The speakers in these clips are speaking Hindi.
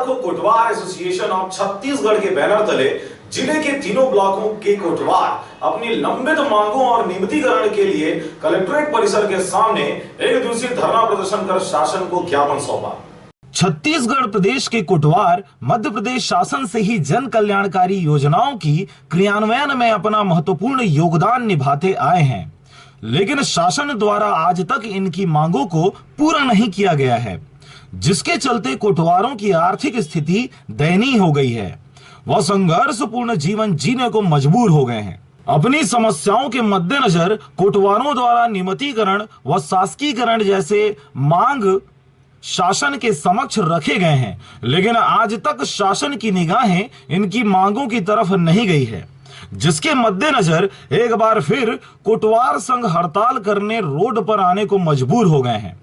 को कोटवार एसोसिएशन ऑफ छत्तीसगढ़ के बैनर तले जिले के तीनों ब्लॉकों के कोटवार अपनी लंबित मांगों और नियमितीकरण के लिए कलेक्ट्रेट परिसर के सामने एक दिवसीय धरना प्रदर्शन कर शासन को ज्ञापन सौंपा। छत्तीसगढ़ प्रदेश के कोटवार मध्य प्रदेश शासन से ही जन कल्याणकारी योजनाओं की क्रियान्वयन में अपना महत्वपूर्ण योगदान निभाते आए हैं, लेकिन शासन द्वारा आज तक इनकी मांगों को पूरा नहीं किया गया है, जिसके चलते कोटवारों की आर्थिक स्थिति दयनीय हो गई है। वह संघर्षपूर्ण जीवन जीने को मजबूर हो गए हैं। अपनी समस्याओं के मद्देनजर कोटवारों द्वारा नियमितीकरण व शासकीकरण जैसे मांग शासन के समक्ष रखे गए हैं, लेकिन आज तक शासन की निगाहें इनकी मांगों की तरफ नहीं गई है, जिसके मद्देनजर एक बार फिर कोटवार संघ हड़ताल करने रोड पर आने को मजबूर हो गए हैं।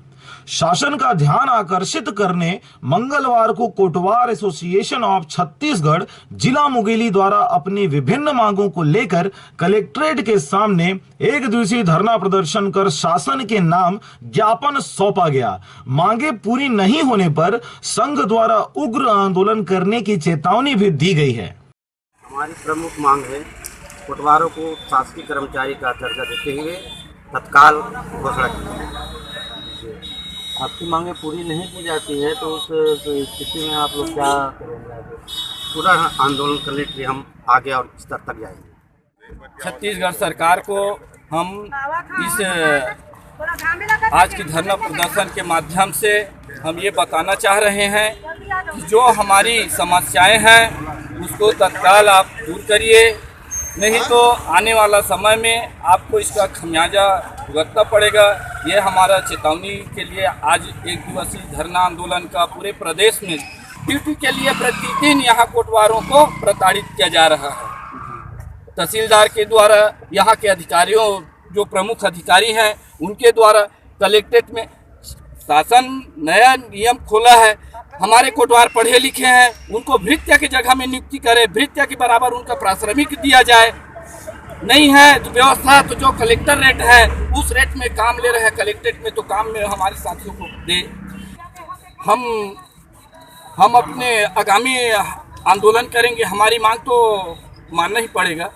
शासन का ध्यान आकर्षित करने मंगलवार को कोटवार एसोसिएशन ऑफ छत्तीसगढ़ जिला मुंगेली द्वारा अपनी विभिन्न मांगों को लेकर कलेक्ट्रेट के सामने एक दिवसीय धरना प्रदर्शन कर शासन के नाम ज्ञापन सौंपा गया। मांगे पूरी नहीं होने पर संघ द्वारा उग्र आंदोलन करने की चेतावनी भी दी गई है। हमारी प्रमुख मांग है कोटवारों को शासकीय कर्मचारी का दर्जा देते हुए तत्काल घोषणा की। आपकी मांगें पूरी नहीं की जाती है तो उस स्थिति में आप लोग क्या करेंगे? पूरा आंदोलन करने के लिए हम आगे और स्तर तक जाएंगे। छत्तीसगढ़ सरकार को हम इस आज की धरना प्रदर्शन के माध्यम से हम ये बताना चाह रहे हैं कि जो हमारी समस्याएं हैं उसको तत्काल आप दूर करिए, नहीं तो आने वाला समय में आपको इसका खमियाजा भुगतना पड़ेगा। ये हमारा चेतावनी के लिए आज एक दिवसीय धरना आंदोलन का पूरे प्रदेश में ड्यूटी के लिए प्रतिदिन यहाँ कोटवारों को प्रताड़ित किया जा रहा है। तहसीलदार के द्वारा, यहाँ के अधिकारियों जो प्रमुख अधिकारी हैं उनके द्वारा कलेक्ट्रेट में शासन नया नियम खोला है। हमारे कोटवार पढ़े लिखे हैं, उनको भृत्य की जगह में नियुक्ति करे, भृत्य के बराबर उनका पारिश्रमिक दिया जाए। नहीं है तो व्यवस्था तो जो कलेक्टर रेट है उस रेट में काम ले रहे हैं कलेक्ट्रेट में, तो काम में हमारे साथियों को दे। हम अपने आगामी आंदोलन करेंगे। हमारी मांग तो मानना ही पड़ेगा।